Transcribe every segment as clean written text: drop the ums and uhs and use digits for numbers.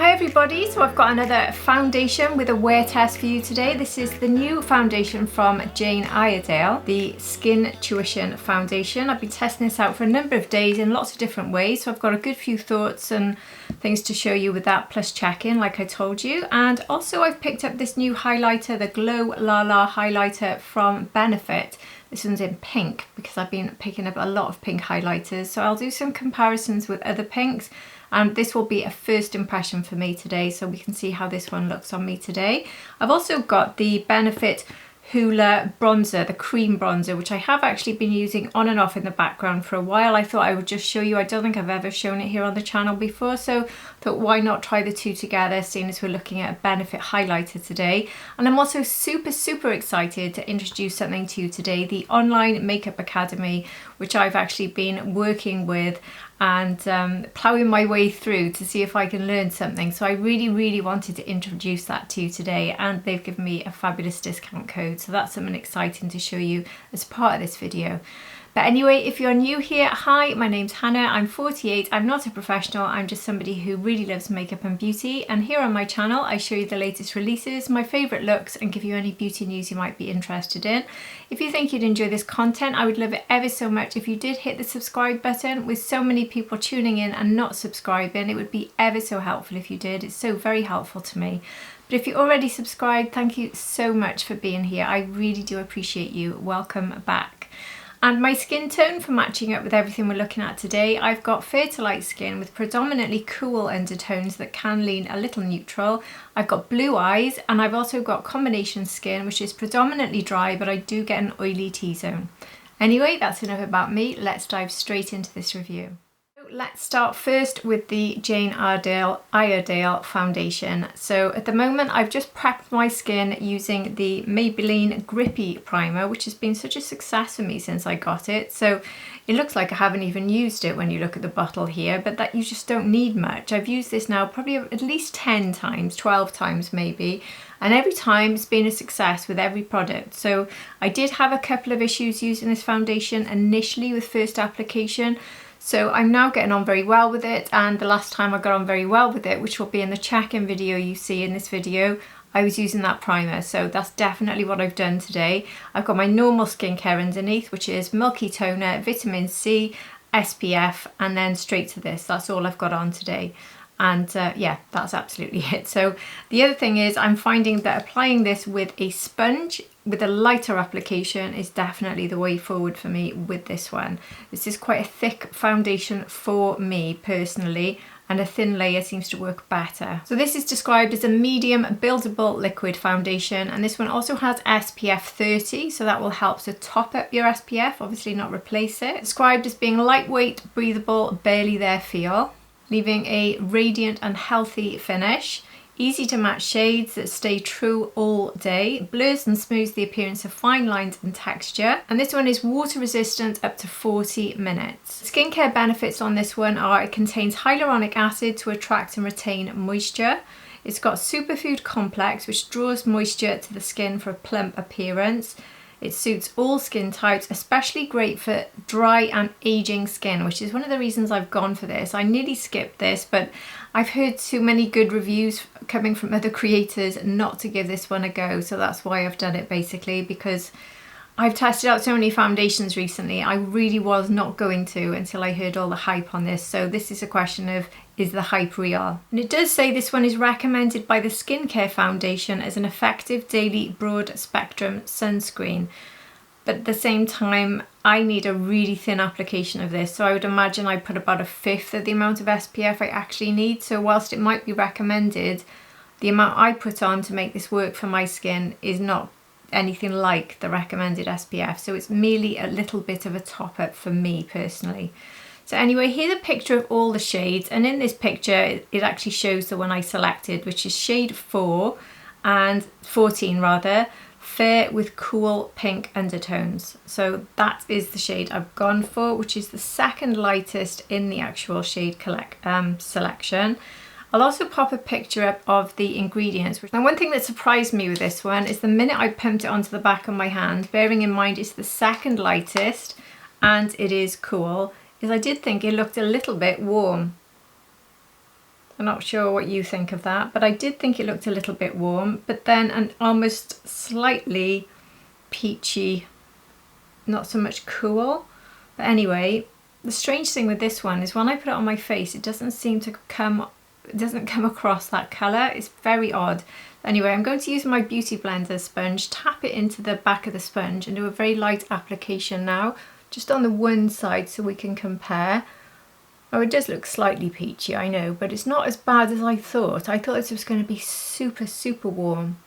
Hi everybody, so I've got another foundation with a wear test for you today. This is the new foundation from Jane Iredale, the Skintuition foundation. I've been testing this out for a number of days in lots of different ways, so I've got a good few thoughts and things to show you with that, plus check-in like I told you. And also I've picked up this new highlighter, the Glow La La highlighter from Benefit. This one's in pink because I've been picking up a lot of pink highlighters, so I'll do some comparisons with other pinks. And this will be a first impression for me today, so we can see how this one looks on me today. I've also got the Benefit Hoola bronzer, the cream bronzer, which I have actually been using on and off in the background for a while. I thought I would just show you. I don't think I've ever shown it here on the channel before, so I thought why not try the two together, seeing as we're looking at a Benefit highlighter today. And I'm also super excited to introduce something to you today, the Online Makeup Academy, which I've actually been working with and ploughing my way through to see if I can learn something. So I really wanted to introduce that to you today, and they've given me a fabulous discount code. So that's something exciting to show you as part of this video. But anyway, if you're new here, hi, my name's Hannah, I'm 48, I'm not a professional, I'm just somebody who really loves makeup and beauty, and here on my channel I show you the latest releases, my favourite looks, and give you any beauty news you might be interested in. If you think you'd enjoy this content, I would love it ever so much if you did hit the subscribe button. With so many people tuning in and not subscribing, it would be ever so helpful if you did. It's so very helpful to me. But if you're already subscribed, thank you so much for being here. I really do appreciate you. Welcome back. And my skin tone for matching up with everything we're looking at today, I've got fair to light skin with predominantly cool undertones that can lean a little neutral. I've got blue eyes, and I've also got combination skin, which is predominantly dry, but I do get an oily T-zone. Anyway, that's enough about me. Let's dive straight into this review. Let's start first with the Jane Iredale foundation. So at the moment I've just prepped my skin using the Maybelline Grippy Primer, which has been such a success for me since I got it. So it looks like I haven't even used it when you look at the bottle here, but that you just don't need much. I've used this now probably at least 10 times, 12 times maybe. And every time it's been a success with every product. So I did have a couple of issues using this foundation initially with first application. So I'm now getting on very well with it, and the last time I got on very well with it, which will be in the check-in video you see in this video, I was using that primer. So that's definitely what I've done today. I've got my normal skincare underneath, which is Milky Toner, Vitamin C, SPF, and then straight to this. That's all I've got on today. And yeah, that's absolutely it. So the other thing is I'm finding that applying this with a sponge with a lighter application is definitely the way forward for me with this one. This is quite a thick foundation for me personally, and a thin layer seems to work better. So this is described as a medium buildable liquid foundation, and this one also has SPF 30, so that will help to top up your SPF, obviously not replace it. Described as being lightweight, breathable, barely there feel, leaving a radiant and healthy finish. Easy to match shades that stay true all day, blurs and smooths the appearance of fine lines and texture, and this one is water resistant up to 40 minutes. Skincare benefits on this one are it contains hyaluronic acid to attract and retain moisture. It's got superfood complex, which draws moisture to the skin for a plump appearance. It suits all skin types, especially great for dry and aging skin, which is one of the reasons I've gone for this. I nearly skipped this, but I've heard too many good reviews coming from other creators not to give this one a go. So that's why I've done it basically, because I've tested out so many foundations recently. I really was not going to until I heard all the hype on this. So this is a question of, is the hype real? And it does say this one is recommended by the Skincare Foundation as an effective daily broad spectrum sunscreen. But at the same time, I need a really thin application of this. So I would imagine I put about 1/5 of the amount of SPF I actually need. So whilst it might be recommended, the amount I put on to make this work for my skin is not anything like the recommended SPF. So it's merely a little bit of a top up for me personally. So anyway, here's a picture of all the shades, and in this picture it actually shows the one I selected, which is shade 4 and 14 rather, fair with cool pink undertones. So that is the shade I've gone for, which is the second lightest in the actual shade selection. I'll also pop a picture up of the ingredients. Now, one thing that surprised me with this one is the minute I pumped it onto the back of my hand, bearing in mind it's the second lightest and it is cool, is I did think it looked a little bit warm. I'm not sure what you think of that, but I did think it looked a little bit warm, but then an almost slightly peachy, not so much cool. But anyway, the strange thing with this one is when I put it on my face, it doesn't seem to come, it doesn't come across that colour. It's very odd. Anyway, I'm going to use my Beauty Blender sponge, tap it into the back of the sponge and do a very light application now, just on the one side so we can compare. Oh, it does look slightly peachy, I know, but it's not as bad as I thought. I thought this was going to be super, super warm.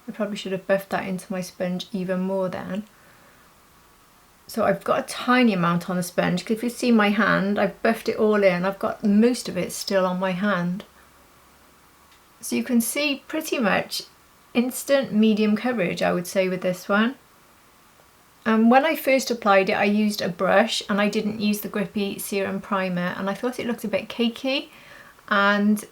I probably should have buffed that into my sponge even more then. So I've got a tiny amount on the sponge, because if you see my hand, I've buffed it all in. I've got most of it still on my hand. So you can see pretty much instant medium coverage, I would say, with this one. And when I first applied it, I used a brush and I didn't use the grippy serum primer, and I thought it looked a bit cakey, and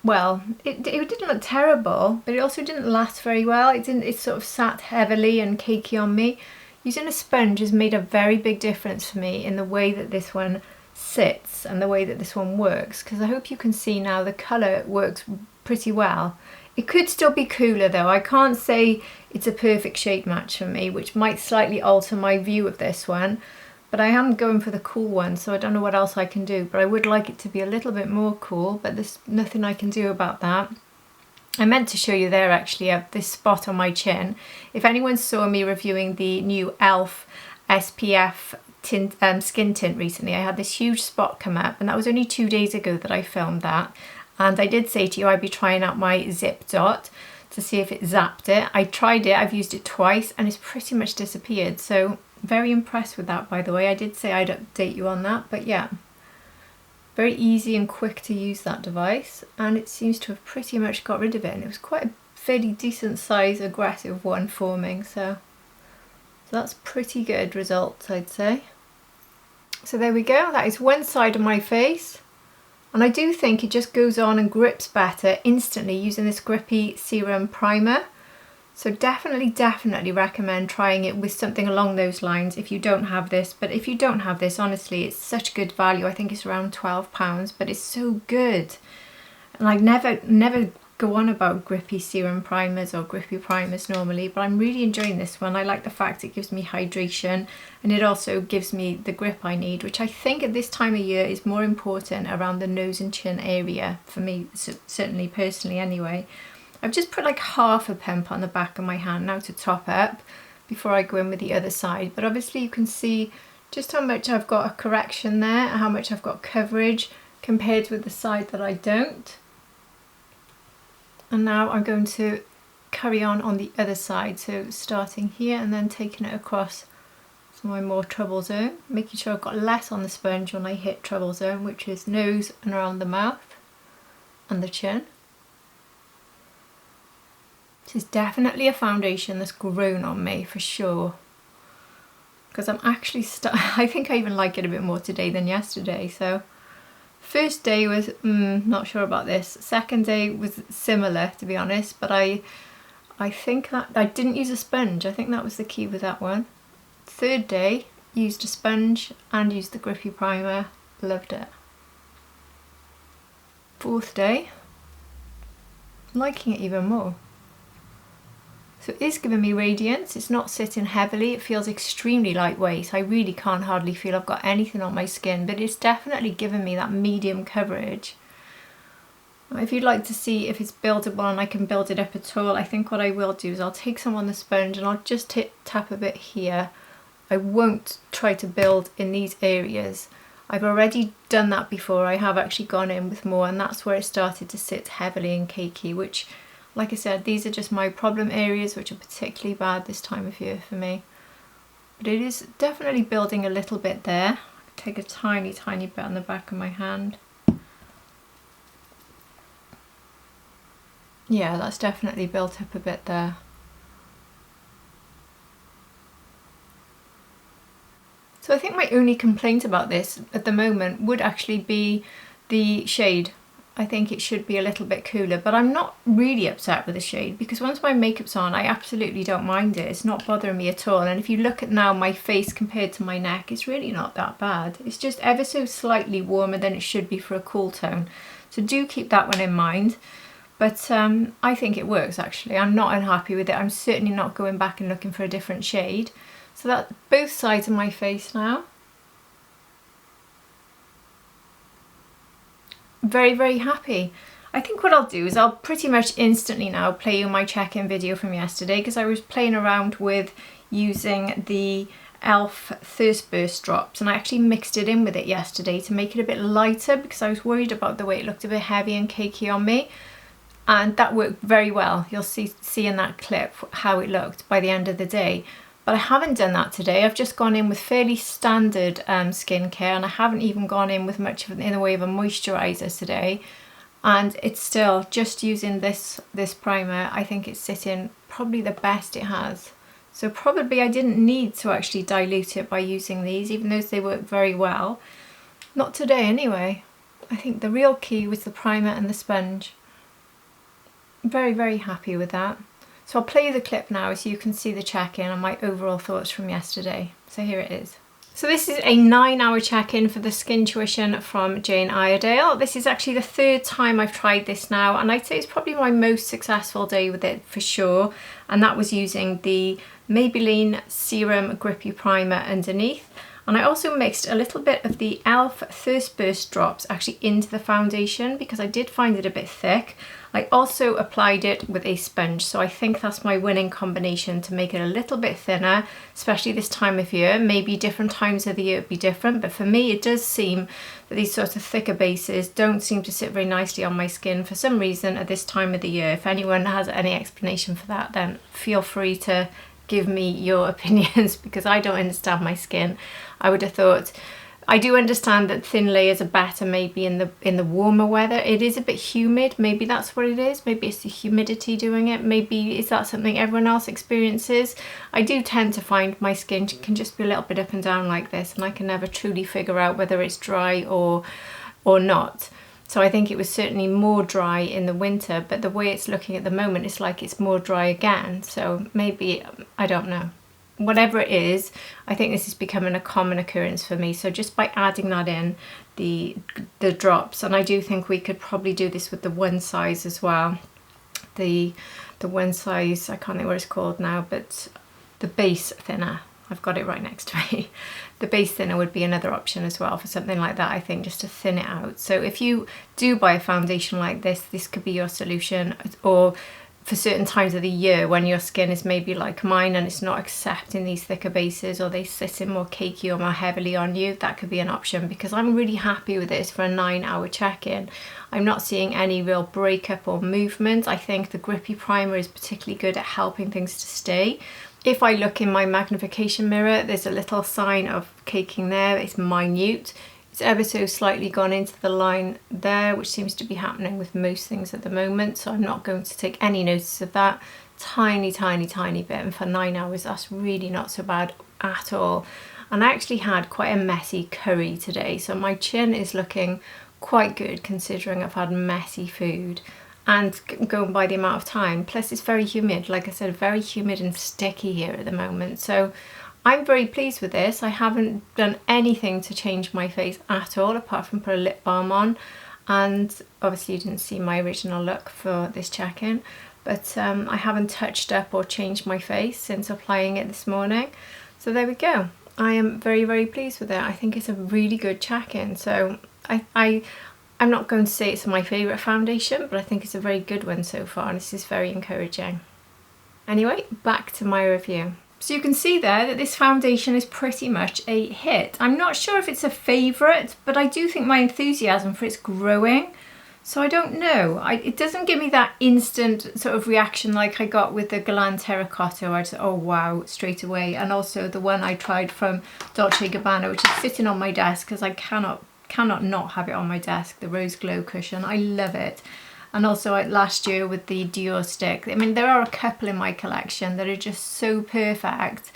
well, it didn't look terrible, but it also didn't last very well. It sort of sat heavily and cakey on me. Using a sponge has made a very big difference for me in the way that this one sits and the way that this one works, because I hope you can see now the colour works pretty well. It could still be cooler though. I can't say it's a perfect shade match for me, which might slightly alter my view of this one, but I am going for the cool one, so I don't know what else I can do, but I would like it to be a little bit more cool, but there's nothing I can do about that. I meant to show you there actually, this spot on my chin. If anyone saw me reviewing the new e.l.f. SPF tint, skin tint recently, I had this huge spot come up, and that was only 2 days ago that I filmed that. And I did say to you I'd be trying out my Zip Dot to see if it zapped it. I tried it, I've used it twice, and it's pretty much disappeared. So very impressed with that, by the way. I did say I'd update you on that, but yeah. Very easy and quick to use, that device, and it seems to have pretty much got rid of it. And it was quite a fairly decent size aggressive one forming, so that's pretty good results, I'd say. So there we go, that is one side of my face. And I do think it just goes on and grips better instantly using this grippy serum primer. So definitely recommend trying it with something along those lines if you don't have this. But if you don't have this, honestly, it's such good value. I think it's around £12, but it's so good. And I never go on about grippy serum primers or grippy primers normally, but I'm really enjoying this one. I like the fact it gives me hydration, and it also gives me the grip I need, which I think at this time of year is more important around the nose and chin area for me, certainly personally anyway. I've just put like half a pump on the back of my hand now to top up before I go in with the other side, but obviously you can see just how much I've got a correction there and how much I've got coverage compared with the side that I don't. And now I'm going to carry on the other side, so starting here and then taking it across to my more trouble zone, making sure I've got less on the sponge when I hit trouble zone, which is nose and around the mouth and the chin. This is definitely a foundation that's grown on me for sure, because I'm actually I think I even like it a bit more today than yesterday. So first day was not sure about this. Second day was similar, to be honest, but I think that I didn't use a sponge. I think that was the key with that one. Third day, used a sponge and used the grippy primer. Loved it. Fourth day, liking it even more. So it is giving me radiance. It's not sitting heavily. It feels extremely lightweight. I really can't hardly feel I've got anything on my skin, but it's definitely giving me that medium coverage. If you'd like to see if it's buildable and I can build it up at all, I think what I will do is I'll take some on the sponge and I'll just tap a bit here. I won't try to build in these areas. I've already done that before. I have actually gone in with more, and that's where it started to sit heavily and cakey, which, like I said, these are just my problem areas, which are particularly bad this time of year for me. But it is definitely building a little bit there. Take a tiny bit on the back of my hand. Yeah, that's definitely built up a bit there. So I think my only complaint about this at the moment would actually be the shade. I think it should be a little bit cooler, but I'm not really upset with the shade because once my makeup's on, I absolutely don't mind it. It's not bothering me at all. And if you look at now my face compared to my neck, it's really not that bad. It's just ever so slightly warmer than it should be for a cool tone. So do keep that one in mind. But I think it works actually. I'm not unhappy with it. I'm certainly not going back and looking for a different shade. So that's both sides of my face now. Very, very happy. I think what I'll do is I'll pretty much instantly now play you my check-in video from yesterday because I was playing around with using the e.l.f. Thirst Burst drops and I actually mixed it in with it yesterday to make it a bit lighter because I was worried about the way it looked a bit heavy and cakey on me, and that worked very well. You'll see in that clip how it looked by the end of the day. But I haven't done that today. I've just gone in with fairly standard skincare, and I haven't even gone in with much in the way of a moisturiser today. And it's still just using this primer. I think it's sitting probably the best it has. So probably I didn't need to actually dilute it by using these, even though they work very well. Not today anyway. I think the real key was the primer and the sponge. Very, very happy with that. So I'll play you the clip now so you can see the check-in and my overall thoughts from yesterday. So here it is. So this is a 9-hour check-in for the Skintuition from Jane Iredale. This is actually the third time I've tried this now, and I'd say it's probably my most successful day with it for sure. And that was using the Maybelline Serum Grippy Primer underneath. And I also mixed a little bit of the e.l.f. Thirst Burst drops actually into the foundation because I did find it a bit thick. I also applied it with a sponge, so I think that's my winning combination to make it a little bit thinner, especially this time of year. Maybe different times of the year it'd be different, but for me it does seem that these sort of thicker bases don't seem to sit very nicely on my skin for some reason at this time of the year. If anyone has any explanation for that, then feel free to give me your opinions because I don't understand my skin. I would have thought, I do understand that thin layers are better maybe in the warmer weather. It is a bit humid, maybe that's what it is. Maybe it's the humidity doing it. Maybe is that something everyone else experiences? I do tend to find my skin can just be a little bit up and down like this, and I can never truly figure out whether it's dry or not. So I think it was certainly more dry in the winter, but the way it's looking at the moment, it's like it's more dry again. So maybe, I don't know. Whatever it is, I think this is becoming a common occurrence for me. So just by adding that in, the drops, and I do think we could probably do this with the one size as well. The one size, I can't think what it's called now, but the base thinner. I've got it right next to me. The base thinner would be another option as well for something like that, I think, just to thin it out. So if you do buy a foundation like this, this could be your solution, or for certain times of the year when your skin is maybe like mine and it's not accepting these thicker bases, or they sit in more cakey or more heavily on you, that could be an option, because I'm really happy with this for a 9-hour check-in. I'm not seeing any real breakup or movement. I think the grippy primer is particularly good at helping things to stay. If I look in my magnification mirror, there's a little sign of caking there. It's minute. It's ever so slightly gone into the line there, which seems to be happening with most things at the moment. So I'm not going to take any notice of that. Tiny, tiny, tiny bit. And for 9 hours, that's really not so bad at all. And I actually had quite a messy curry today. So my chin is looking quite good considering I've had messy food. And going by the amount of time, plus it's very humid, like I said, very humid and sticky here at the moment. So I'm very pleased with this. I haven't done anything to change my face at all, apart from put a lip balm on. And obviously you didn't see my original look for this check-in, but I haven't touched up or changed my face since applying it this morning. So there we go. I am very, very pleased with it. I think it's a really good check-in. So I'm not going to say it's my favourite foundation, but I think it's a very good one so far, and this is very encouraging. Anyway, back to my review. So you can see there that this foundation is pretty much a hit. I'm not sure if it's a favourite, but I do think my enthusiasm for it's growing. So I don't know. It doesn't give me that instant sort of reaction like I got with the Galan Terracotta, where I said, oh wow, straight away. And also the one I tried from Dolce & Gabbana, which is sitting on my desk because I cannot not have it on my desk, the Rose Glow cushion. I love it. And also last year with the Dior stick. I mean, there are a couple in my collection that are just so perfect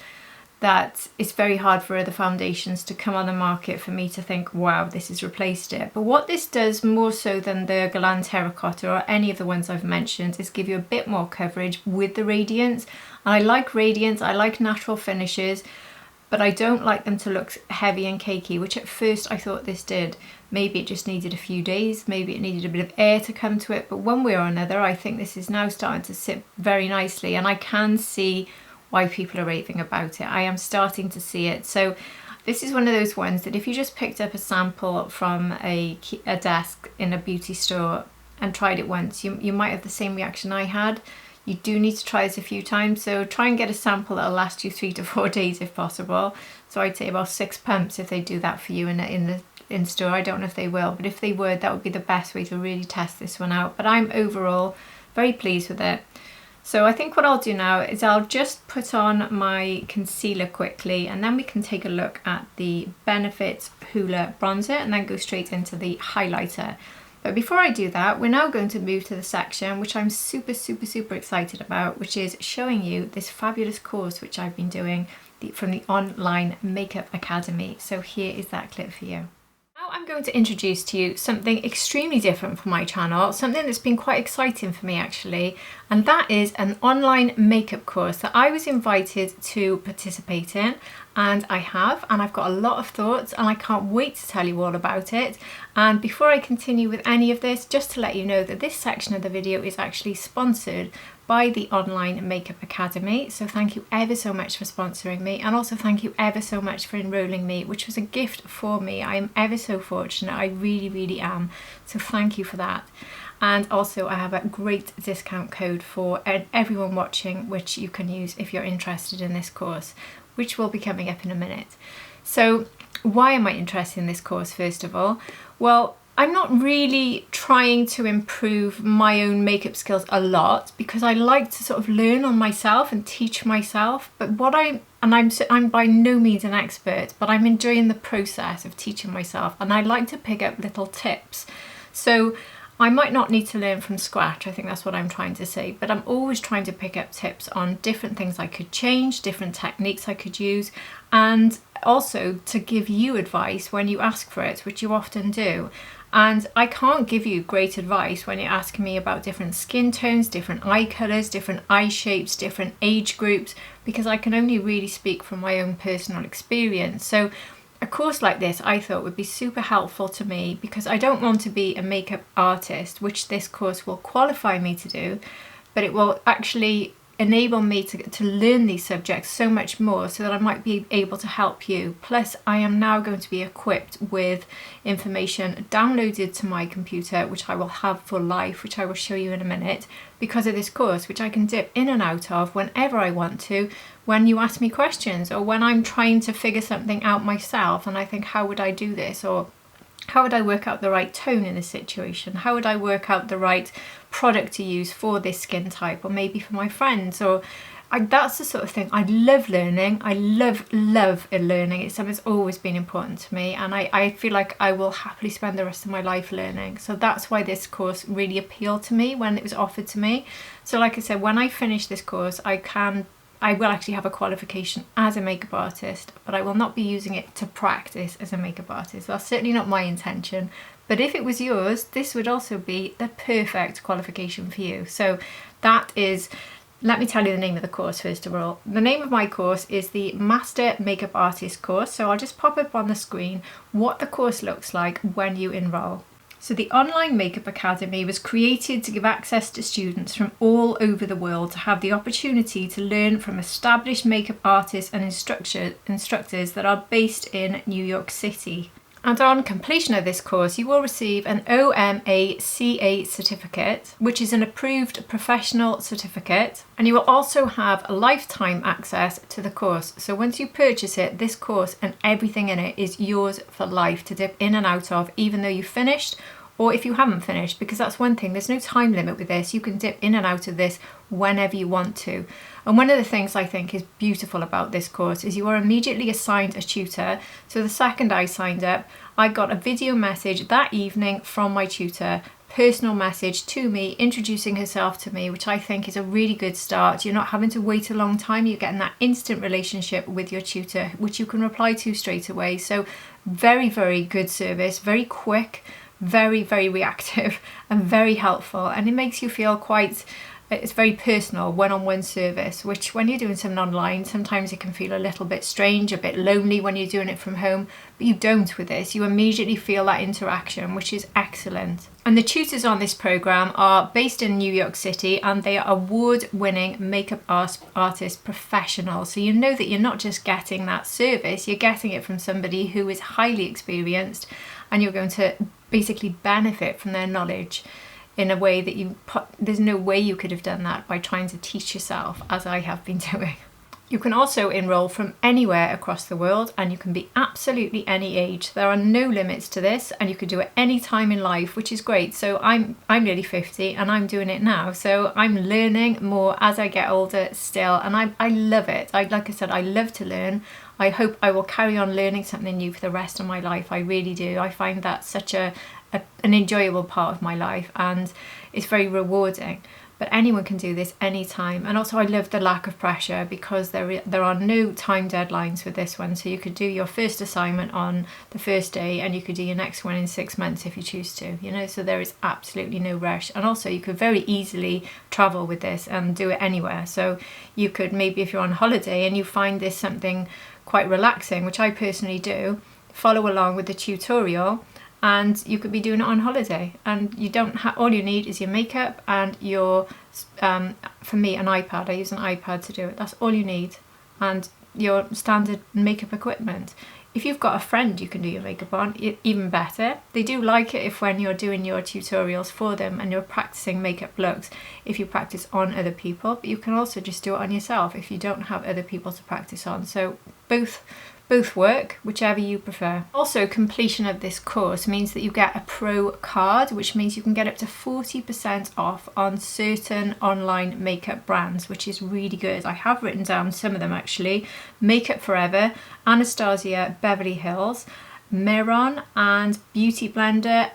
that it's very hard for other foundations to come on the market for me to think, wow, this has replaced it. But what this does more so than the Galan Terracotta or any of the ones I've mentioned is give you a bit more coverage with the radiance. And I like radiance, I like natural finishes, but I don't like them to look heavy and cakey, which at first I thought this did. Maybe it just needed a few days, maybe it needed a bit of air to come to it, but one way or another, I think this is now starting to sit very nicely, and I can see why people are raving about it. I am starting to see it. So this is one of those ones that if you just picked up a sample from a desk in a beauty store and tried it once, you might have the same reaction I had. You do need to try this a few times, so try and get a sample that'll last you 3 to 4 days if possible. So I'd say about 6 pumps if they do that for you in store. I don't know if they will, but if they would, that would be the best way to really test this one out. But I'm overall very pleased with it. So I think what I'll do now is I'll just put on my concealer quickly, and then we can take a look at the Benefit Hoola bronzer and then go straight into the highlighter. But before I do that, we're now going to move to the section which I'm super excited about, which is showing you this fabulous course which I've been doing from the Online Makeup Academy. So here is that clip for you. Now I'm going to introduce to you something extremely different for my channel, something that's been quite exciting for me actually, and that is an online makeup course that I was invited to participate in, and I've got a lot of thoughts and I can't wait to tell you all about it. And before I continue with any of this, just to let you know that this section of the video is actually sponsored by the Online Makeup Academy. So thank you ever so much for sponsoring me, and also thank you ever so much for enrolling me, which was a gift for me. I am ever so fortunate, I really am. So thank you for that. And also I have a great discount code for everyone watching, which you can use if you're interested in this course, which will be coming up in a minute. So why am I interested in this course first of all? Well, I'm not really trying to improve my own makeup skills a lot, because I like to sort of learn on myself and teach myself. But I'm by no means an expert, but I'm enjoying the process of teaching myself, and I like to pick up little tips. So I might not need to learn from scratch, I think that's what I'm trying to say, but I'm always trying to pick up tips on different things I could change, different techniques I could use, and also to give you advice when you ask for it, which you often do. And I can't give you great advice when you're asking me about different skin tones, different eye colours, different eye shapes, different age groups, because I can only really speak from my own personal experience. So a course like this I thought would be super helpful to me, because I don't want to be a makeup artist, which this course will qualify me to do, but it will actually enable me to learn these subjects so much more, so that I might be able to help you. Plus I am now going to be equipped with information downloaded to my computer, which I will have for life, which I will show you in a minute, because of this course, which I can dip in and out of whenever I want to, when you ask me questions, or when I'm trying to figure something out myself and I think, how would I do this? Or how would I work out the right tone in this situation? How would I work out the right product to use for this skin type, or maybe for my friends? Or that's the sort of thing I love learning. I love learning. It's something that's always been important to me, and I feel like I will happily spend the rest of my life learning. So that's why this course really appealed to me when it was offered to me. So like I said, when I finish this course, I will actually have a qualification as a makeup artist, but I will not be using it to practice as a makeup artist. That's certainly not my intention. But if it was yours, this would also be the perfect qualification for you. So that is, let me tell you the name of the course first of all. The name of my course is the Master Makeup Artist course. So I'll just pop up on the screen what the course looks like when you enroll. So the Online Makeup Academy was created to give access to students from all over the world to have the opportunity to learn from established makeup artists and instructors that are based in New York City. And on completion of this course, you will receive an OMACA certificate, which is an approved professional certificate, and you will also have a lifetime access to the course. So once you purchase it, this course and everything in it is yours for life to dip in and out of, even though you've finished, or if you haven't finished, because that's one thing, there's no time limit with this. You can dip in and out of this whenever you want to. And one of the things I think is beautiful about this course is you are immediately assigned a tutor. So the second I signed up, I got a video message that evening from my tutor personal message to me, introducing herself to me, which I think is a really good start. You're not having to wait a long time. You're getting that instant relationship with your tutor, which you can reply to straight away. So very, very good service, very quick, very, very reactive and very helpful. And it makes you feel quite, it's very personal, one-on-one service, which when you're doing something online, sometimes it can feel a little bit strange, a bit lonely when you're doing it from home, but you don't with this. You immediately feel that interaction, which is excellent. And the tutors on this program are based in New York City, and they are award-winning makeup artist professionals. So you know that you're not just getting that service, you're getting it from somebody who is highly experienced, and you're going to basically benefit from their knowledge in a way that there's no way you could have done that by trying to teach yourself, as I have been doing. You can also enroll from anywhere across the world, and you can be absolutely any age. There are no limits to this, and you can do it any time in life, which is great. So I'm nearly 50 and I'm doing it now, so I'm learning more as I get older still, and I love it. Like I said, I love to learn. I hope I will carry on learning something new for the rest of my life. I really do. I find that such an enjoyable part of my life, and it's very rewarding. But anyone can do this anytime. And also I love the lack of pressure, because there are no time deadlines with this one. So you could do your first assignment on the first day, and you could do your next one in 6 months if you choose to, you know, so there is absolutely no rush. And also you could very easily travel with this and do it anywhere. So you could, maybe if you're on holiday and you find this something quite relaxing, which I personally do, follow along with the tutorial, and you could be doing it on holiday, and you don't have, all you need is your makeup and your, for me, an iPad. I use an iPad to do it. That's all you need, and your standard makeup equipment. If you've got a friend you can do your makeup on, even better. They do like it if when you're doing your tutorials for them and you're practicing makeup looks, if you practice on other people, but you can also just do it on yourself if you don't have other people to practice on. So both work, whichever you prefer. Also, completion of this course means that you get a pro card, which means you can get up to 40% off on certain online makeup brands, which is really good. I have written down some of them actually: Makeup Forever, Anastasia Beverly Hills, Miron and Beauty Blender,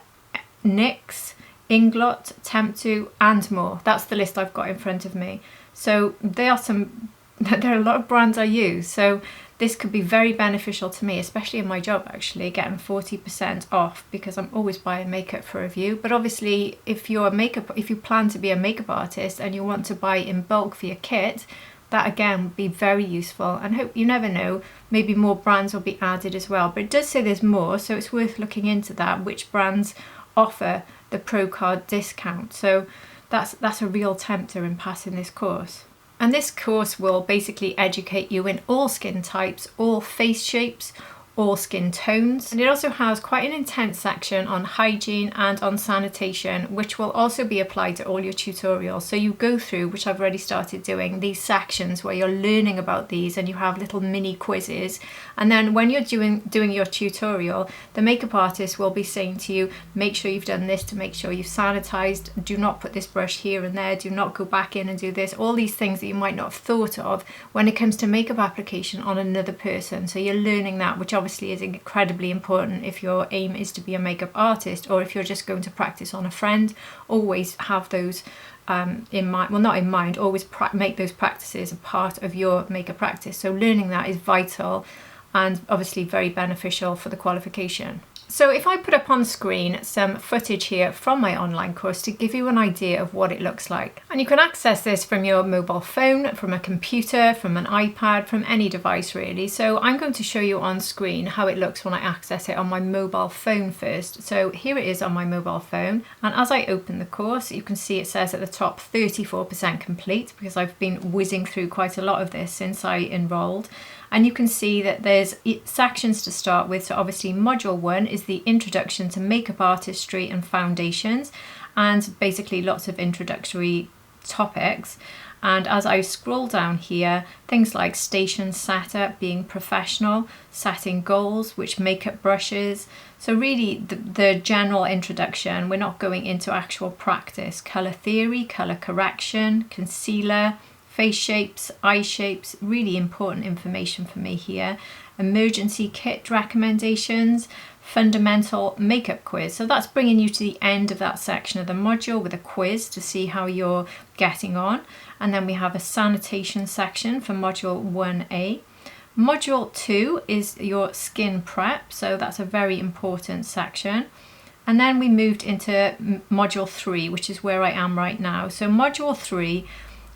NYX, Inglot, Temptu and more. That's the list I've got in front of me. So there are a lot of brands I use, so this could be very beneficial to me, especially in my job actually, getting 40% off, because I'm always buying makeup for review. But obviously if you plan to be a makeup artist and you want to buy in bulk for your kit, that again would be very useful. And hope, you never know, maybe more brands will be added as well. But it does say there's more, so it's worth looking into that, which brands offer the pro card discount. So that's a real tempter in passing this course. And this course will basically educate you in all skin types, all face shapes, all skin tones. And it also has quite an intense section on hygiene and on sanitation, which will also be applied to all your tutorials. So you go through, which I've already started doing, these sections where you're learning about these, and you have little mini quizzes. And then when you're doing your tutorial, the makeup artist will be saying to you, make sure you've done this to make sure you've sanitized, do not put this brush here and there, do not go back in and do this, all these things that you might not have thought of when it comes to makeup application on another person. So you're learning that, which obviously is incredibly important if your aim is to be a makeup artist, or if you're just going to practice on a friend. Always have those in mind, well, not in mind, always make those practices a part of your makeup practice. So learning that is vital and obviously very beneficial for the qualification. So if I put up on screen some footage here from my online course to give you an idea of what it looks like. And you can access this from your mobile phone, from a computer, from an iPad, from any device really. So I'm going to show you on screen how it looks when I access it on my mobile phone first. So here it is on my mobile phone. And as I open the course, you can see it says at the top 34% complete, because I've been whizzing through quite a lot of this since I enrolled. And you can see that there's sections to start with. So obviously module 1 is the introduction to makeup artistry and foundations, and basically lots of introductory topics. And as I scroll down here, things like station setup, being professional, setting goals, which makeup brushes. So really the general introduction. We're not going into actual practice. Color theory, color correction, concealer, face shapes, eye shapes, really important information for me here. Emergency kit recommendations, fundamental makeup quiz. So that's bringing you to the end of that section of the module with a quiz to see how you're getting on. And then we have a sanitation section for module 1A. Module 2 is your skin prep, so that's a very important section. And then we moved into module 3, which is where I am right now. So module 3,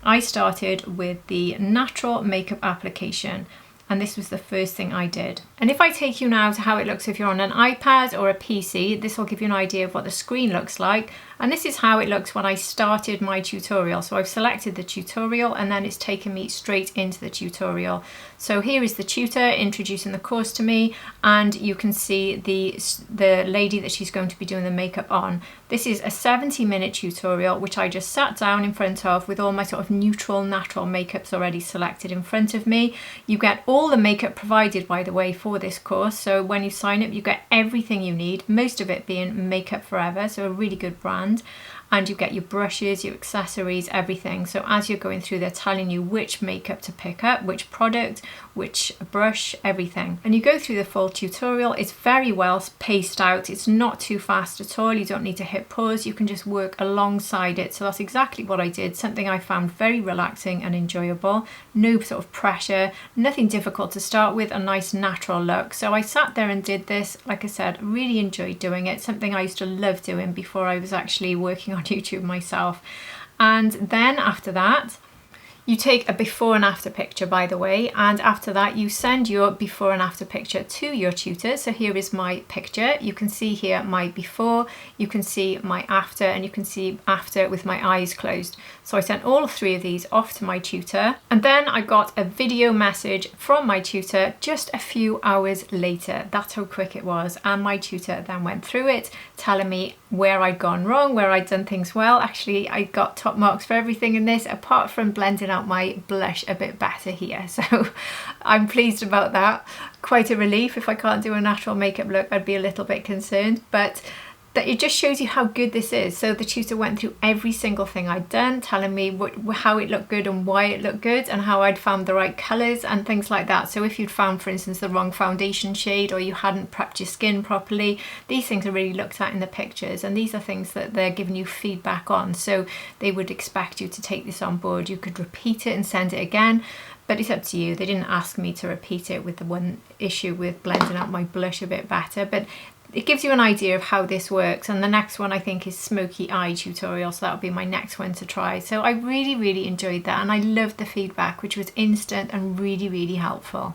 I started with the natural makeup application. And this was the first thing I did. And if I take you now to how it looks if you're on an iPad or a PC, this will give you an idea of what the screen looks like. And this is how it looks when I started my tutorial. So I've selected the tutorial and then it's taken me straight into the tutorial. So here is the tutor introducing the course to me, and you can see the lady that she's going to be doing the makeup on. This is a 70-minute tutorial which I just sat down in front of with all my sort of neutral natural makeups already selected in front of me. You get all the makeup provided, by the way, for this course. So when you sign up, you get everything you need, most of it being Makeup Forever, so a really good brand. And you get your brushes, your accessories, everything. So as you're going through, they're telling you which makeup to pick up, which product, which brush, everything. And you go through the full tutorial. It's very well paced out. It's not too fast at all. You don't need to hit pause. You can just work alongside it. So that's exactly what I did. Something I found very relaxing and enjoyable. No sort of pressure, nothing difficult to start with, a nice natural look. So I sat there and did this. Like I said, really enjoyed doing it. Something I used to love doing before I was actually working on YouTube myself. And then after that, you take a before and after picture, by the way, and after that you send your before and after picture to your tutor. So here is my picture. You can see here my before, you can see my after, and you can see after with my eyes closed. So I sent all 3 of these off to my tutor, and then I got a video message from my tutor just a few hours later. That's how quick it was. And my tutor then went through it, telling me where I'd gone wrong, where I'd done things well. Actually, I got top marks for everything in this, apart from blending out my blush a bit better here. So I'm pleased about that. Quite a relief. If I can't do a natural makeup look, I'd be a little bit concerned, but that it just shows you how good this is. So the tutor went through every single thing I'd done, telling me how it looked good and why it looked good, and how I'd found the right colours and things like that. So if you'd found, for instance, the wrong foundation shade, or you hadn't prepped your skin properly, these things are really looked at in the pictures, and these are things that they're giving you feedback on. So they would expect you to take this on board. You could repeat it and send it again, but it's up to you. They didn't ask me to repeat it with the one issue with blending out my blush a bit better, but it gives you an idea of how this works. And the next one I think is smoky eye tutorial, so that'll be my next one to try. So I really enjoyed that, and I loved the feedback, which was instant and really helpful.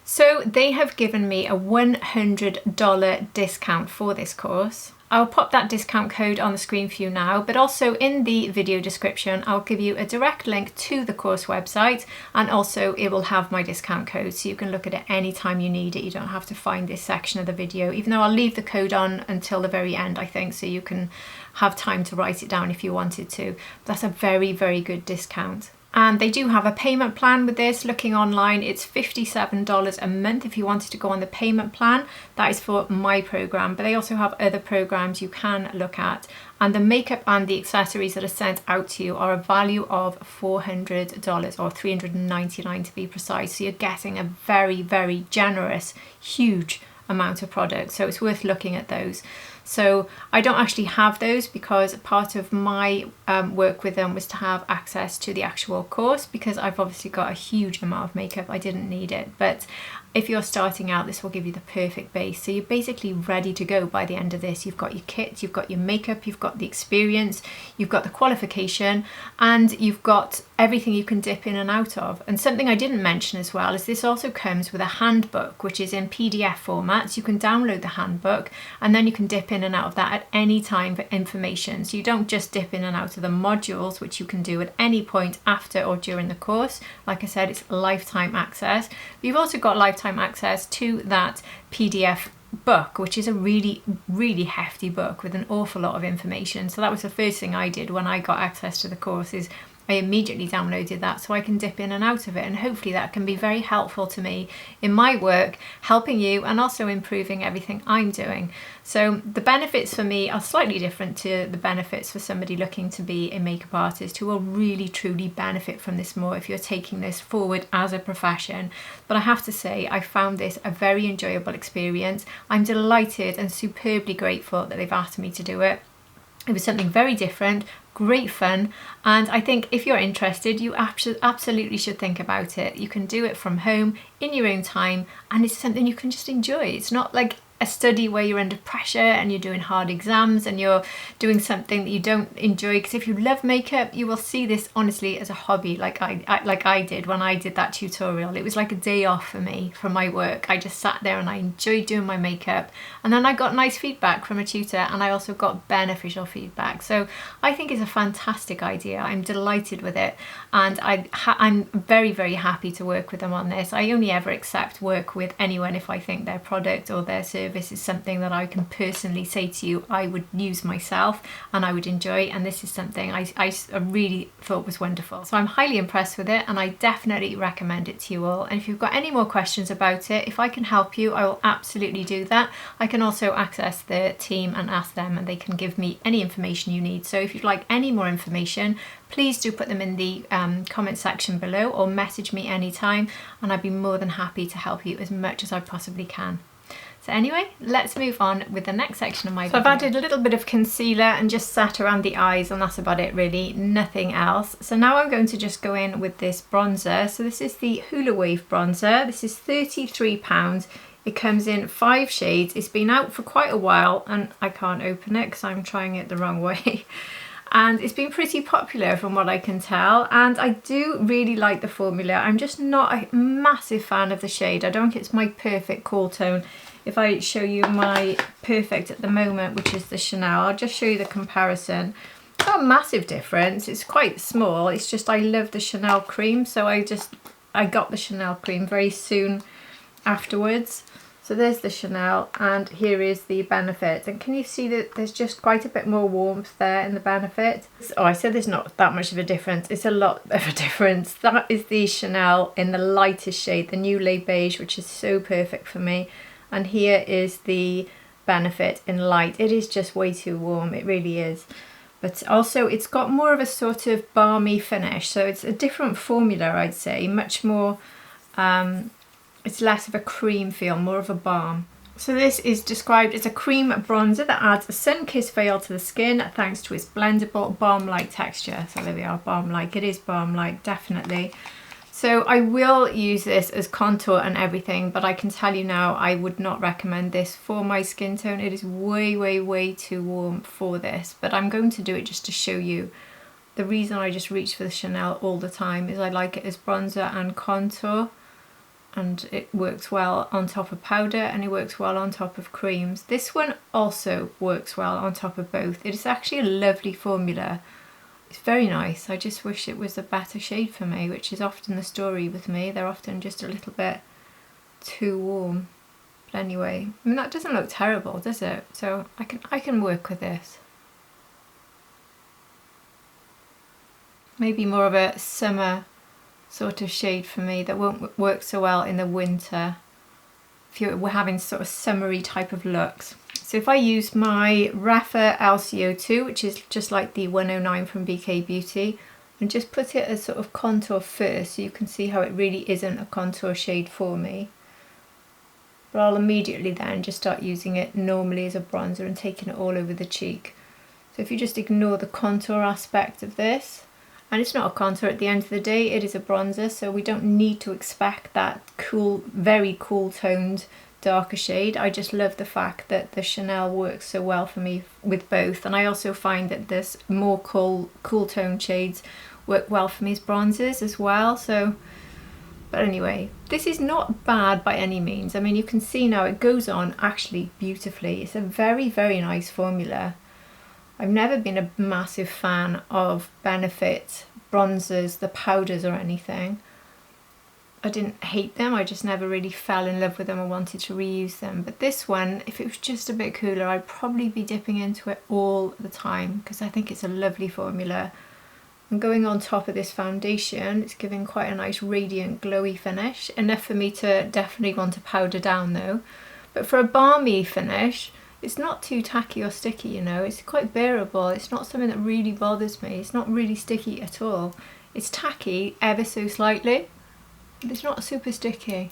So they have given me a $100 discount for this course. I'll pop that discount code on the screen for you now, but also in the video description I'll give you a direct link to the course website, and also it will have my discount code, so you can look at it anytime you need it. You don't have to find this section of the video, even though I'll leave the code on until the very end, I think, so you can have time to write it down if you wanted to. But that's a very good discount. And they do have a payment plan with this. Looking online, it's $57 a month if you wanted to go on the payment plan. That is for my program, but they also have other programs you can look at. And the makeup and the accessories that are sent out to you are a value of $400, or $399 to be precise. So you're getting a very generous, huge amount of products. So it's worth looking at those. So I don't actually have those, because part of my work with them was to have access to the actual course, because I've obviously got a huge amount of makeup. I didn't need it, but if you're starting out, this will give you the perfect base. So you're basically ready to go by the end of this. You've got your kit, you've got your makeup, you've got the experience, you've got the qualification, and you've got everything you can dip in and out of. And something I didn't mention as well is this also comes with a handbook, which is in PDF format. So you can download the handbook, and then you can dip in and out of that at any time for information. So you don't just dip in and out of the modules, which you can do at any point after or during the course. Like I said, it's lifetime access. But you've also got lifetime access to that PDF book, which is a really hefty book with an awful lot of information. So that was the first thing I did when I got access to the course, is I immediately downloaded that so I can dip in and out of it, and hopefully that can be very helpful to me in my work, helping you and also improving everything I'm doing. So the benefits for me are slightly different to the benefits for somebody looking to be a makeup artist, who will really truly benefit from this more if you're taking this forward as a profession. But I have to say, I found this a very enjoyable experience. I'm delighted and superbly grateful that they've asked me to do it. It was something very different, great fun, and I think if you're interested, you absolutely should think about it. You can do it from home in your own time, and it's something you can just enjoy. It's not like a study where you're under pressure and you're doing hard exams and you're doing something that you don't enjoy, because if you love makeup, you will see this honestly as a hobby, like I did when I did that tutorial. It was like a day off for me from my work. I just sat there and I enjoyed doing my makeup, and then I got nice feedback from a tutor, and I also got beneficial feedback. So I think it's a fantastic idea. I'm delighted with it, and I'm very, very happy to work with them on this. I only ever accept work with anyone if I think their product or their service is something that I can personally say to you I would use myself and I would enjoy, and this is something I really thought was wonderful. So I'm highly impressed with it, and I definitely recommend it to you all. And if you've got any more questions about it, if I can help you, I will absolutely do that. I can also access the team and ask them, and they can give me any information you need. So if you'd like any more information, please do put them in the comment section below, or message me anytime, and I'd be more than happy to help you as much as I possibly can. So anyway, let's move on with the next section of my video. I've added a little bit of concealer and just sat around the eyes, and that's about it really, nothing else. So now I'm going to just go in with this bronzer. So this is the Hoola Wave bronzer. This is £33. It comes in 5 shades. It's been out for quite a while, and I can't open it because I'm trying it the wrong way. And it's been pretty popular from what I can tell, and I do really like the formula. I'm just not a massive fan of the shade. I don't think it's my perfect cool tone. If I show you my perfect at the moment, which is the Chanel, I'll just show you the comparison. It's not a massive difference, it's quite small. It's just I love the Chanel cream, so I got the Chanel cream very soon afterwards. So there's the Chanel, and here is the Benefit. And can you see that there's just quite a bit more warmth there in the Benefit? Oh, I said there's not that much of a difference. It's a lot of a difference. That is the Chanel in the lightest shade, the new Fair Beige, which is so perfect for me. And here is the Benefit in light. It is just way too warm, it really is. But also it's got more of a sort of balmy finish. So it's a different formula, I'd say, much more, it's less of a cream feel, more of a balm. So this is described as a cream bronzer that adds a sun-kissed veil to the skin thanks to its blendable balm-like texture. So there we are, balm-like. It is balm-like, definitely. So I will use this as contour and everything, but I can tell you now I would not recommend this for my skin tone. It is way, way, way too warm for this, but I'm going to do it just to show you. The reason I just reach for the Chanel all the time is I like it as bronzer and contour, and it works well on top of powder and it works well on top of creams. This one also works well on top of both. It is actually a lovely formula. It's very nice. I just wish it was a better shade for me, which is often the story with me. They're often just a little bit too warm. But anyway, I mean, that doesn't look terrible, does it? So I can work with this. Maybe more of a summer sort of shade for me that won't work so well in the winter if we're having sort of summery type of looks. So if I use my Rapha LCO2, which is just like the 109 from BK Beauty, and just put it as sort of contour first, so you can see how it really isn't a contour shade for me. But I'll immediately then just start using it normally as a bronzer and taking it all over the cheek. So if you just ignore the contour aspect of this, and it's not a contour at the end of the day, it is a bronzer, so we don't need to expect that cool, very cool toned darker shade. I just love the fact that the Chanel works so well for me with both, and I also find that this more cool tone shades work well for me as bronzers as well. So, but anyway, this is not bad by any means. I mean, you can see now it goes on actually beautifully. It's a very, very nice formula. I've never been a massive fan of Benefit bronzers, the powders or anything. I didn't hate them, I just never really fell in love with them or wanted to reuse them. But this one, if it was just a bit cooler, I'd probably be dipping into it all the time because I think it's a lovely formula. And going on top of this foundation, it's giving quite a nice radiant glowy finish, enough for me to definitely want to powder down though. But for a balmy finish, it's not too tacky or sticky, you know, it's quite bearable. It's not something that really bothers me. It's not really sticky at all. It's tacky ever so slightly, but it's not super sticky,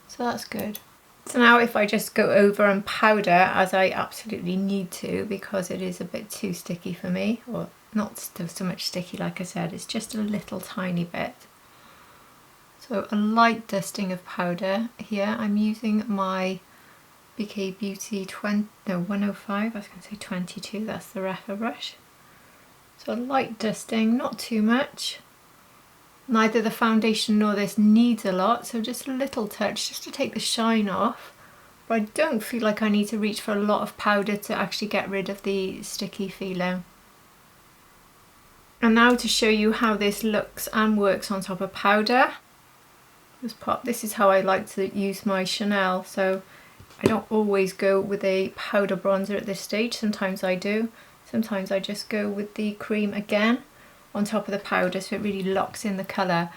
so that's good. So now if I just go over and powder, as I absolutely need to because it is a bit too sticky for me, or not so much sticky like I said, it's just a little tiny bit. So a light dusting of powder here. I'm using my BK Beauty 105, I was going to say 22, that's the Refa brush. So a light dusting, not too much. Neither the foundation nor this needs a lot, so just a little touch just to take the shine off. But I don't feel like I need to reach for a lot of powder to actually get rid of the sticky feeling. And now to show you how this looks and works on top of powder. This is how I like to use my Chanel, so I don't always go with a powder bronzer at this stage. Sometimes I do. Sometimes I just go with the cream again on top of the powder, so it really locks in the colour.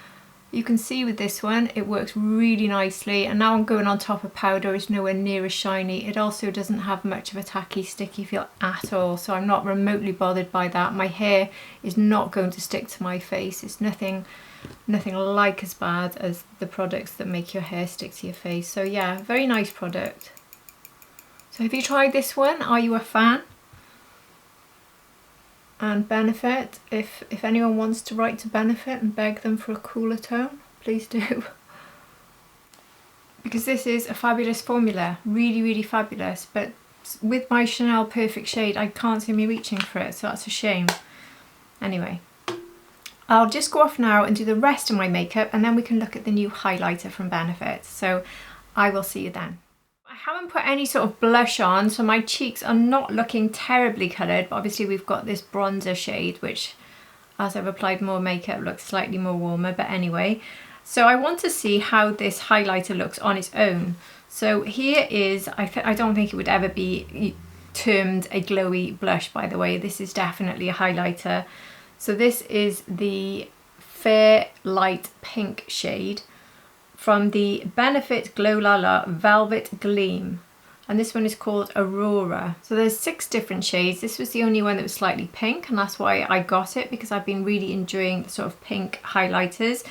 You can see with this one it works really nicely, and now I'm going on top of powder. It's nowhere near as shiny. It also doesn't have much of a tacky sticky feel at all, so I'm not remotely bothered by that. My hair is not going to stick to my face. It's nothing like as bad as the products that make your hair stick to your face. So yeah, very nice product. So have you tried this one? Are you a fan? And Benefit, if anyone wants to write to Benefit and beg them for a cooler tone, please do. Because this is a fabulous formula, really fabulous, but with my Chanel Perfect Shade I can't see me reaching for it, so that's a shame. Anyway, I'll just go off now and do the rest of my makeup, and then we can look at the new highlighter from Benefit, so I will see you then. I haven't put any sort of blush on, so my cheeks are not looking terribly coloured, but obviously we've got this bronzer shade, which as I've applied more makeup looks slightly more warmer, but anyway. So I want to see how this highlighter looks on its own. So here is, I don't think it would ever be termed a glowy blush, by the way. This is definitely a highlighter. So this is the Fair Light Pink shade from the Benefit Glow La La Velvet Gleam, and this one is called Aurora. So there's 6 different shades. This was the only one that was slightly pink, and that's why I got it, because I've been really enjoying the sort of pink highlighters.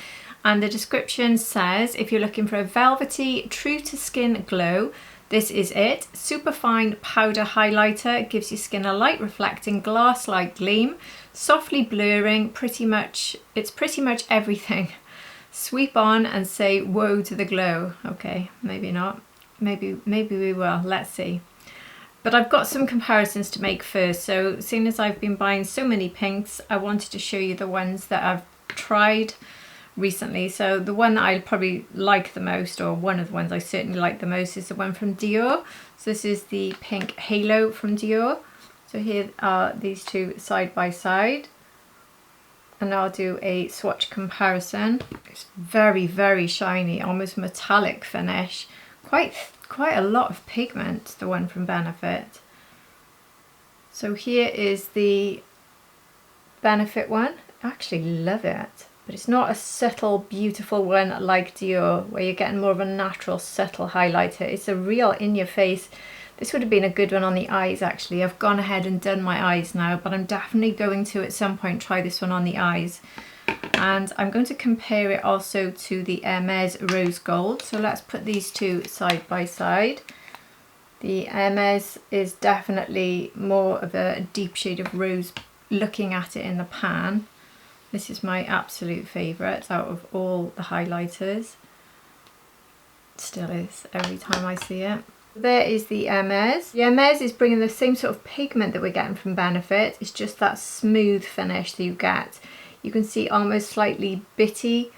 And the description says, if you're looking for a velvety, true to skin glow, this is it. Super fine powder highlighter, gives your skin a light reflecting glass-like gleam, softly blurring, it's pretty much everything. Sweep on and say whoa to the glow. Okay, maybe not. Maybe we will. Let's see. But I've got some comparisons to make first. So seeing as I've been buying so many pinks, I wanted to show you the ones that I've tried recently. So the one that I probably like the most, or one of the ones I certainly like the most, is the one from Dior. So this is the pink Halo from Dior. So here are these two side by side. And I'll do a swatch comparison. It's very shiny, almost metallic finish. Quite a lot of pigment, the one from Benefit. So here is the Benefit one. I actually love it, but it's not a subtle, beautiful one like Dior, where you're getting more of a natural, subtle highlighter. It's a real in-your-face. This would have been a good one on the eyes, actually. I've gone ahead and done my eyes now, but I'm definitely going to at some point try this one on the eyes. And I'm going to compare it also to the Hermes Rose Gold. So let's put these two side by side. The Hermes is definitely more of a deep shade of rose looking at it in the pan. This is my absolute favourite out of all the highlighters. It still is every time I see it. There is the Hermes. The Hermes is bringing the same sort of pigment that we're getting from Benefit. It's just that smooth finish that you get. You can see almost slightly bitty.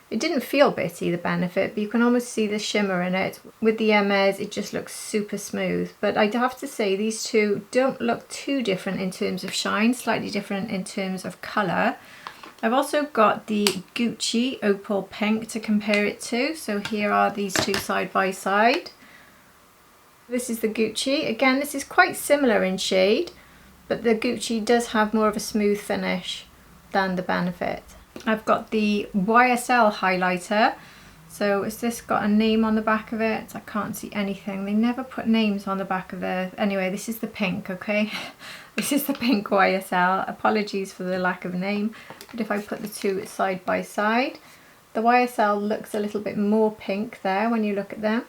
It didn't feel bitty, the Benefit, but you can almost see the shimmer in it. With the Hermes, it just looks super smooth. But I'd have to say these two don't look too different in terms of shine, slightly different in terms of colour. I've also got the Gucci Opal Pink to compare it to. So here are these two side by side. This is the Gucci. Again, this is quite similar in shade, but the Gucci does have more of a smooth finish. than the Benefit. I've got the YSL highlighter. So has this got a name on the back of it? I can't see anything. They never put names on the back of the... Anyway, this is the pink, okay? This is the pink YSL. Apologies for the lack of name. But if I put the two side by side, the YSL looks a little bit more pink there when you look at them.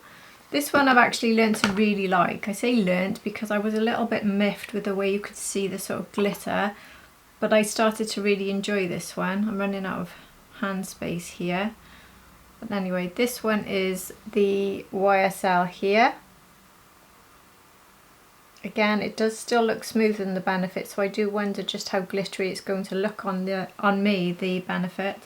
This one I've actually learned to really like. I say learned because I was a little bit miffed with the way you could see the sort of glitter. But I started to really enjoy this one. I'm running out of hand space here. But anyway, this one is the YSL here. Again, it does still look smoother than the Benefit, so I do wonder just how glittery it's going to look on me, the Benefit.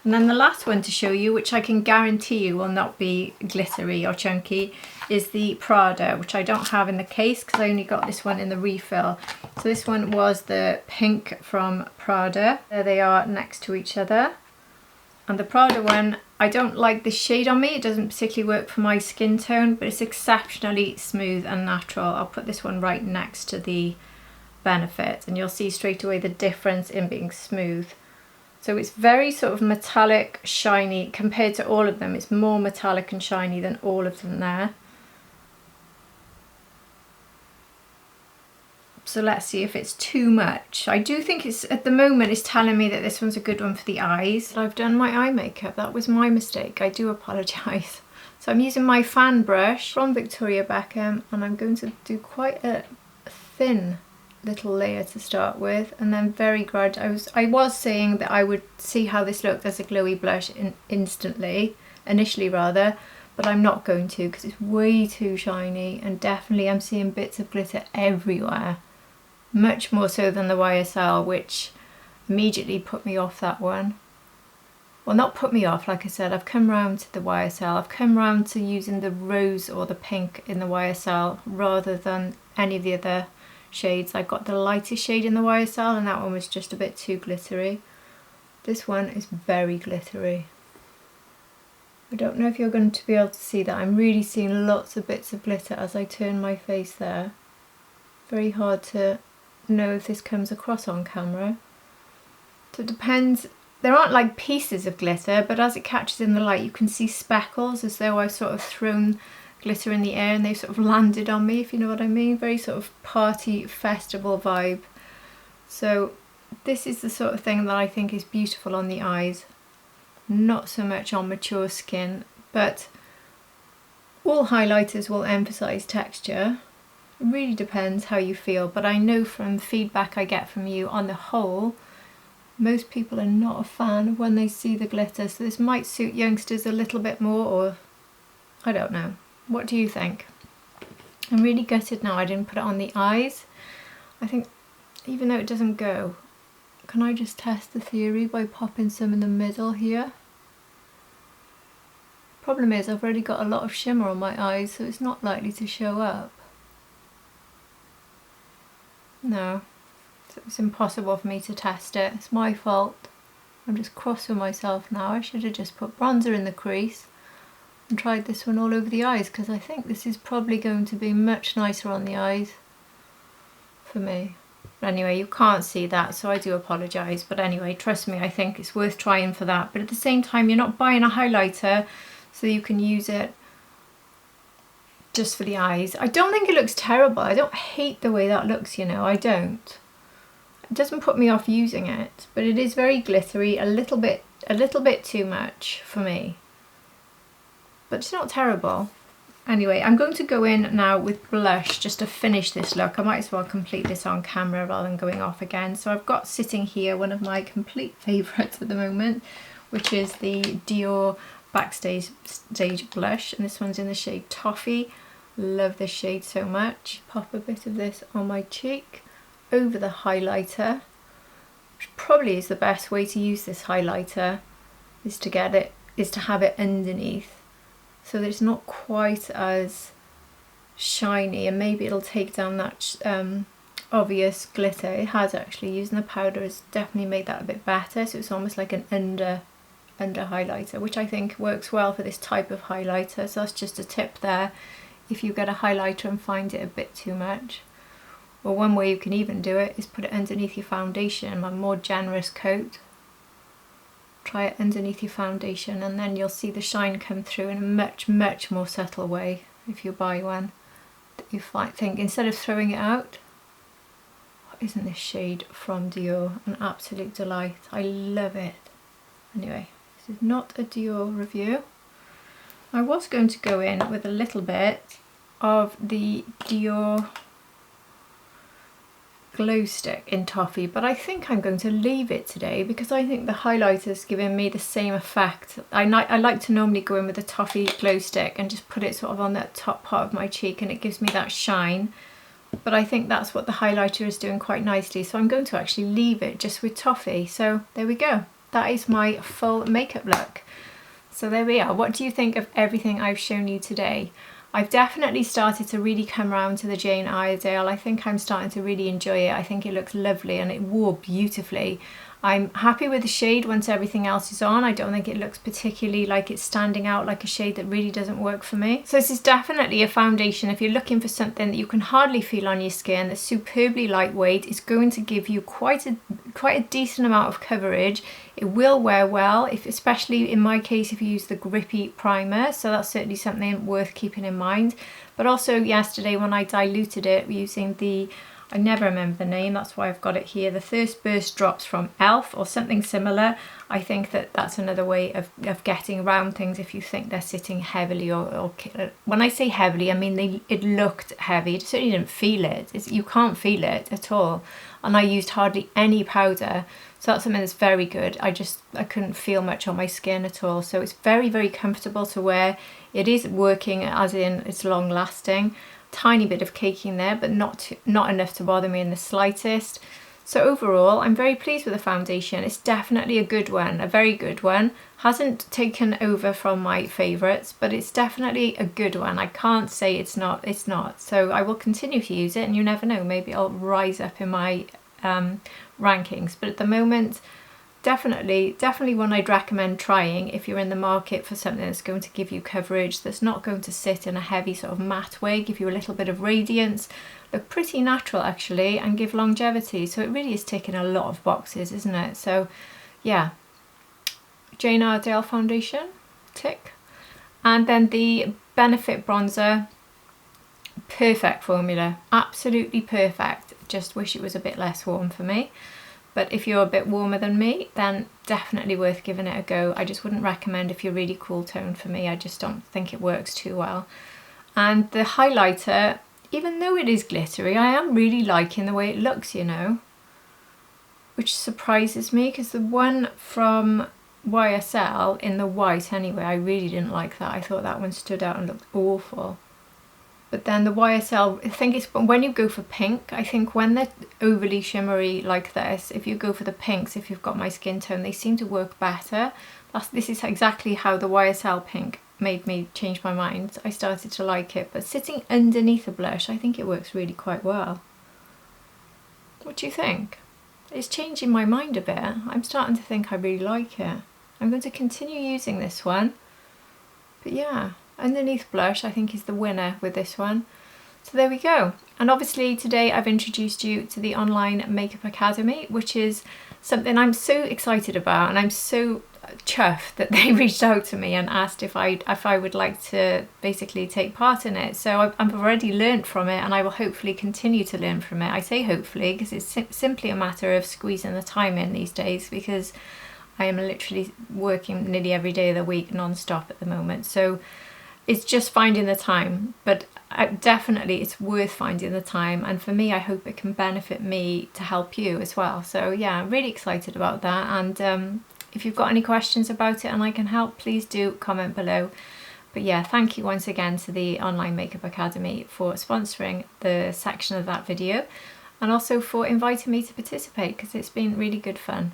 And then the last one to show you, which I can guarantee you will not be glittery or chunky, is the Prada, which I don't have in the case because I only got this one in the refill. So this one was the pink from Prada. There they are next to each other. And the Prada one, I don't like the shade on me. It doesn't particularly work for my skin tone, but it's exceptionally smooth and natural. I'll put this one right next to the Benefit and you'll see straight away the difference in being smooth. So it's very sort of metallic, shiny compared to all of them. It's more metallic and shiny than all of them there. So let's see if it's too much. I do think it's, at the moment, it's telling me that this one's a good one for the eyes. I've done my eye makeup. That was my mistake. I do apologise. So I'm using my fan brush from Victoria Beckham and I'm going to do quite a thin little layer to start with, and then very gradual. I was saying that I would see how this looked as a glowy blush initially rather, but I'm not going to because it's way too shiny and definitely I'm seeing bits of glitter everywhere, much more so than the YSL, which immediately put me off that one. Well, not put me off, like I said, I've come round to the YSL. I've come round to using the rose or the pink in the YSL rather than any of the other shades. I got the lightest shade in the YSL and that one was just a bit too glittery. This one is very glittery. I don't know if you're going to be able to see that. I'm really seeing lots of bits of glitter as I turn my face there. Very hard to know if this comes across on camera. So it depends. There aren't like pieces of glitter, but as it catches in the light you can see speckles as though I've sort of thrown glitter in the air and they've sort of landed on me, if you know what I mean. Very sort of party festival vibe. So this is the sort of thing that I think is beautiful on the eyes, not so much on mature skin, but all highlighters will emphasize texture. It really depends how you feel, but I know from feedback I get from you on the whole, most people are not a fan of when they see the glitter, so this might suit youngsters a little bit more, or I don't know. What do you think? I'm really gutted now I didn't put it on the eyes. I think even though it doesn't go, can I just test the theory by popping some in the middle here? Problem is I've already got a lot of shimmer on my eyes, so it's not likely to show up. No, it's impossible for me to test it. It's my fault. I'm just cross with myself now. I should have just put bronzer in the crease and tried this one all over the eyes, because I think this is probably going to be much nicer on the eyes for me. But anyway, you can't see that, so I do apologise. But anyway, trust me, I think it's worth trying for that. But at the same time, you're not buying a highlighter so you can use it just for the eyes. I don't think it looks terrible. I don't hate the way that looks, you know, I don't. It doesn't put me off using it, but it is very glittery, a little bit too much for me. But it's not terrible. Anyway, I'm going to go in now with blush just to finish this look. I might as well complete this on camera rather than going off again. So I've got sitting here one of my complete favourites at the moment, which is the Dior Backstage blush, and this one's in the shade Toffee. Love this shade so much. Pop a bit of this on my cheek over the highlighter, which probably is the best way to use this highlighter, is to have it underneath, so that it's not quite as shiny, and maybe it'll take down that obvious glitter. It has actually, using the powder has definitely made that a bit better, so it's almost like an under highlighter, which I think works well for this type of highlighter. So that's just a tip there, if you get a highlighter and find it a bit too much. Or one way you can even do it is put it underneath your foundation, a more generous coat. Try it underneath your foundation and then you'll see the shine come through in a much, much more subtle way if you buy one. That you think, instead of throwing it out, isn't this shade from Dior an absolute delight? I love it. Anyway, this is not a Dior review. I was going to go in with a little bit of the Dior glow stick in Toffee, but I think I'm going to leave it today because I think the highlighter's giving me the same effect. I like to normally go in with a Toffee glow stick and just put it sort of on that top part of my cheek and it gives me that shine, but I think that's what the highlighter is doing quite nicely, so I'm going to actually leave it just with Toffee. So there we go, that is my full makeup look. So there we are. What do you think of everything I've shown you today? I've definitely started to really come around to the Jane Iredale. I think I'm starting to really enjoy it. I think it looks lovely and it wore beautifully. I'm happy with the shade once everything else is on. I don't think it looks particularly like it's standing out like a shade that really doesn't work for me. So this is definitely a foundation. If you're looking for something that you can hardly feel on your skin, that's superbly lightweight, it's going to give you quite a decent amount of coverage. It will wear well, especially in my case if you use the grippy primer, so that's certainly something worth keeping in mind. But also yesterday when I diluted it using the, I never remember the name, that's why I've got it here, the First Burst drops from e.l.f. or something similar. I think that that's another way of getting around things if you think they're sitting heavily or when I say heavily, I mean it looked heavy. It certainly didn't feel it. You can't feel it at all. And I used hardly any powder. So that's something that's very good. I couldn't feel much on my skin at all. So it's very, very comfortable to wear. It is working as in it's long lasting. Tiny bit of caking there, but not enough to bother me in the slightest. So overall, I'm very pleased with the foundation. It's definitely a good one, a very good one. Hasn't taken over from my favourites, but it's definitely a good one. I can't say it's not. So I will continue to use it, and you never know, maybe I'll rise up in my rankings. But at the moment, definitely one I'd recommend trying if you're in the market for something that's going to give you coverage, that's not going to sit in a heavy sort of matte way, give you a little bit of radiance, look pretty natural actually, and give longevity. So it really is ticking a lot of boxes, isn't it? So yeah, Jane Iredale foundation, tick. And then the Benefit bronzer, perfect formula, absolutely perfect. Just wish it was a bit less warm for me. But if you're a bit warmer than me, then definitely worth giving it a go. I just wouldn't recommend if you're really cool toned for me. I just don't think it works too well. And the highlighter, even though it is glittery, I am really liking the way it looks, you know, which surprises me because the one from YSL in the white anyway, I really didn't like that. I thought that one stood out and looked awful. But then the YSL, I think it's when you go for pink, I think when they're overly shimmery like this, if you go for the pinks, if you've got my skin tone, they seem to work better. This is exactly how the YSL pink made me change my mind. I started to like it, but sitting underneath a blush, I think it works really quite well. What do you think? It's changing my mind a bit. I'm starting to think I really like it. I'm going to continue using this one. But yeah. Underneath blush I think is the winner with this one. So there we go. And obviously today I've introduced you to the online makeup academy, which is something I'm so excited about, and I'm so chuffed that they reached out to me and asked if I would like to basically take part in it. So I've already learned from it, and I will hopefully continue to learn from it. I say hopefully because it's simply a matter of squeezing the time in these days, because I am literally working nearly every day of the week non-stop at the moment. So it's just finding the time, but definitely it's worth finding the time, and for me I hope it can benefit me to help you as well. So yeah, I'm really excited about that, and if you've got any questions about it and I can help, please do comment below. But yeah, thank you once again to the Online Makeup Academy for sponsoring the section of that video, and also for inviting me to participate, because it's been really good fun.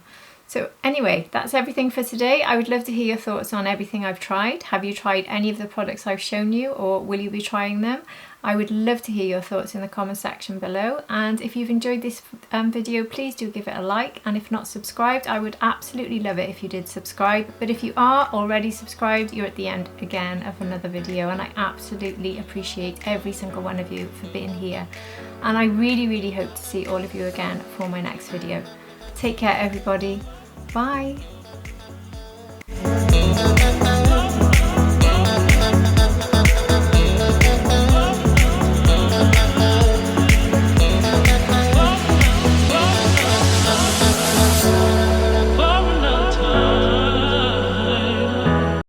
So anyway, that's everything for today. I would love to hear your thoughts on everything I've tried. Have you tried any of the products I've shown you, or will you be trying them? I would love to hear your thoughts in the comment section below. And if you've enjoyed this video, please do give it a like. And if not subscribed, I would absolutely love it if you did subscribe. But if you are already subscribed, you're at the end again of another video. And I absolutely appreciate every single one of you for being here. and I really hope to see all of you again for my next video. Take care everybody, bye!